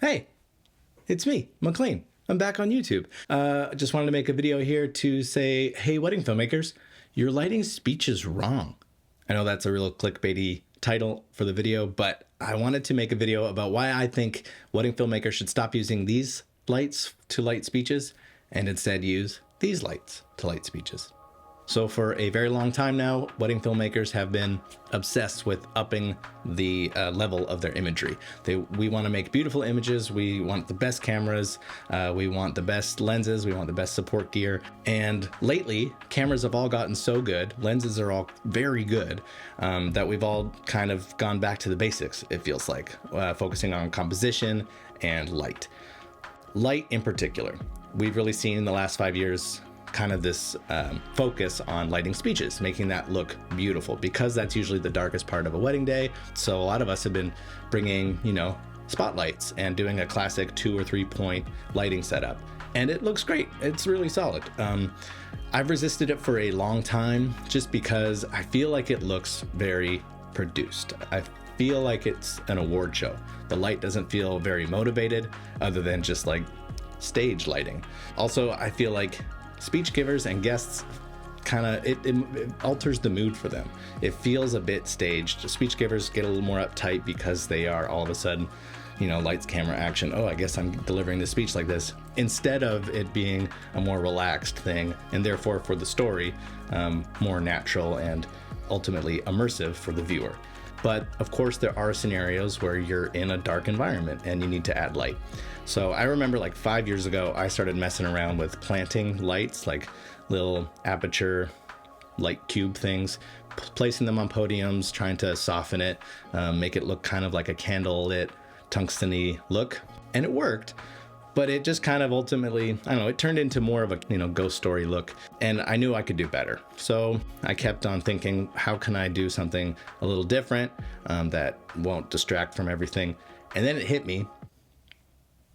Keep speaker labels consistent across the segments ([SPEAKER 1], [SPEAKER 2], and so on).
[SPEAKER 1] Hey, it's me, McLean. I'm back on YouTube. Just wanted to make a video here to say, hey, wedding filmmakers, your lighting speech is wrong. I know that's a real clickbaity title for the video, but I wanted to make a video about why I think wedding filmmakers should stop using these lights to light speeches and instead use these lights to light speeches. So for a very long time now, wedding filmmakers have been obsessed with upping the level of their imagery. We want to make beautiful images. We want the best cameras. We want the best lenses. We want the best support gear. And lately, cameras have all gotten so good, lenses are all very good, that we've all kind of gone back to the basics, it feels like, focusing on composition and light. Light in particular. We've really seen in the last 5 years kind of this focus on lighting speeches, making that look beautiful, because that's usually the darkest part of a wedding day. So a lot of us have been bringing, spotlights and doing a classic 2 or 3 point lighting setup. And it looks great. It's really solid. I've resisted it for a long time just because I feel like it looks very produced. I feel like it's an award show. The light doesn't feel very motivated other than just like stage lighting. Also, I feel like speech givers and guests it alters the mood for them. It feels a bit staged. Speech givers get a little more uptight because they are all of a sudden, lights, camera, action. Oh, I guess I'm delivering the speech like this, instead of it being a more relaxed thing, and therefore for the story, more natural and ultimately immersive for the viewer. But of course, there are scenarios where you're in a dark environment and you need to add light. So I remember like 5 years ago, I started messing around with planting lights, like little aperture light cube things, placing them on podiums, trying to soften it, make it look kind of like a candle-lit, tungsten-y look. And it worked, but it just kind of ultimately, it turned into more of a, ghost story look. And I knew I could do better. So I kept on thinking, how can I do something a little different that won't distract from everything? And then it hit me,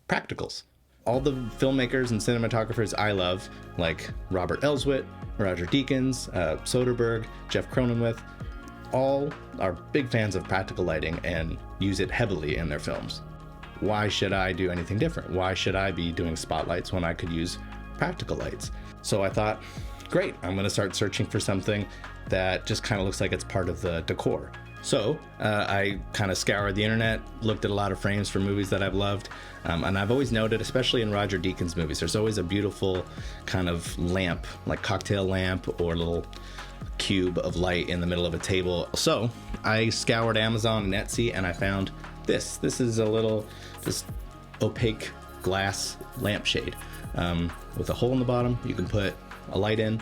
[SPEAKER 1] practicals. All the filmmakers and cinematographers I love, like Robert Elswit, Roger Deakins, Soderbergh, Jeff Cronenweth, all are big fans of practical lighting and use it heavily in their films. Why should I do anything different? Why should I be doing spotlights when I could use practical lights? So I thought, great, I'm gonna start searching for something that just kind of looks like it's part of the decor. So I kind of scoured the internet, looked at a lot of frames for movies that I've loved, and I've always noted, especially in Roger Deakins movies, there's always a beautiful kind of lamp, like cocktail lamp or little cube of light in the middle of a table. So I scoured Amazon and Etsy and I found this. This is this opaque glass lampshade with a hole in the bottom. You can put a light in.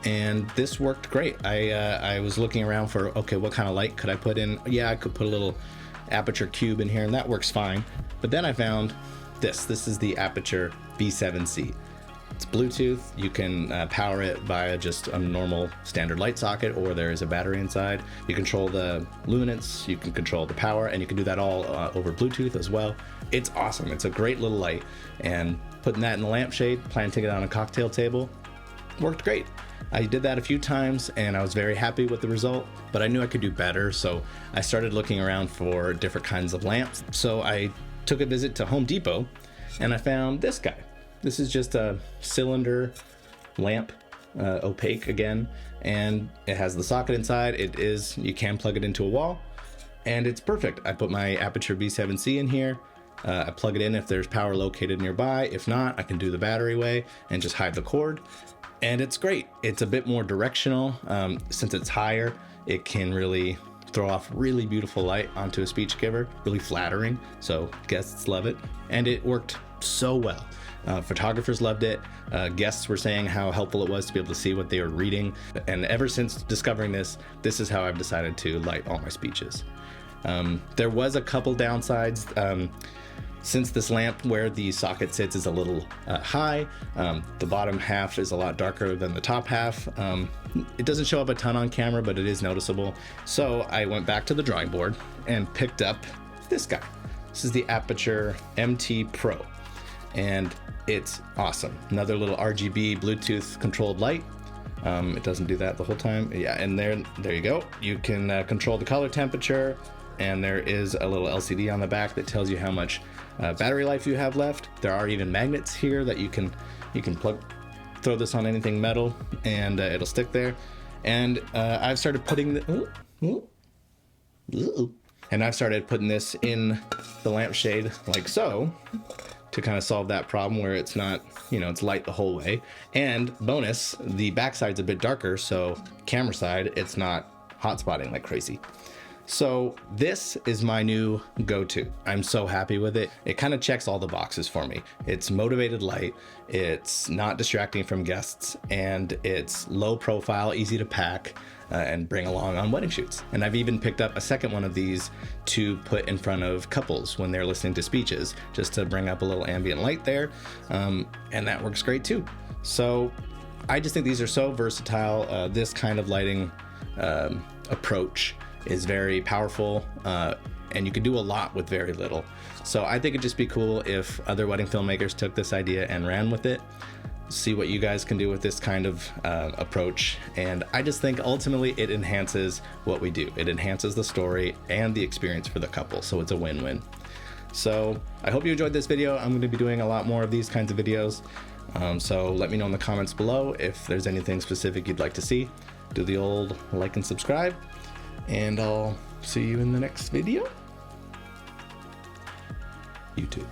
[SPEAKER 1] And this worked great. I was looking around for, okay, what kind of light could I put in? Yeah, I could put a little aperture cube in here and that works fine. But then I found this. This is the Aperture B7C. It's Bluetooth. You can power it via just a normal standard light socket, or there is a battery inside. You control the luminance, you can control the power, and you can do that all over Bluetooth as well. It's awesome. It's a great little light. And putting that in the lampshade, planting it on a cocktail table, worked great. I did that a few times and I was very happy with the result, but I knew I could do better, so I started looking around for different kinds of lamps. So I took a visit to Home Depot and I found this guy. This is just a cylinder lamp, opaque again, and it has the socket inside. You can plug it into a wall, and it's perfect. I put my Aperture B7C in here. I plug it in if there's power located nearby. If not, I can do the battery way and just hide the cord. And it's great. It's a bit more directional. Since it's higher, it can really throw off really beautiful light onto a speech giver, really flattering. So guests love it. And it worked so well. Photographers loved it. Guests were saying how helpful it was to be able to see what they were reading. And ever since discovering this is how I've decided to light all my speeches. There was a couple downsides. Since this lamp where the socket sits is a little high, the bottom half is a lot darker than the top half. It doesn't show up a ton on camera, but it is noticeable. So I went back to the drawing board and picked up this guy. This is the Aperture MT Pro, and it's awesome. Another little RGB Bluetooth controlled light. It doesn't do that the whole time. Yeah, and there you go. You can control the color temperature, and there is a little LCD on the back that tells you how much battery life you have left. There are even magnets here that you can throw this on anything metal and it'll stick there. And I've started putting I've started putting this in the lampshade like so to kind of solve that problem where it's not, it's light the whole way. And bonus, the backside's a bit darker, so camera side, it's not hot spotting like crazy. So this is my new go-to. I'm so happy with it. It kind of checks all the boxes for me. It's motivated light, it's not distracting from guests, and it's low profile, easy to pack, and bring along on wedding shoots. And I've even picked up a second one of these to put in front of couples when they're listening to speeches, just to bring up a little ambient light there. And that works great too. So I just think these are so versatile. This kind of lighting approach is very powerful, and you can do a lot with very little. So I think it'd just be cool if other wedding filmmakers took this idea and ran with it. See what you guys can do with this kind of approach. And I just think ultimately it enhances what we do. It enhances the story and the experience for the couple. So it's a win-win. So I hope you enjoyed this video. I'm going to be doing a lot more of these kinds of videos. So let me know in the comments below if there's anything specific you'd like to see. Do the old like and subscribe. And I'll see you in the next video. YouTube.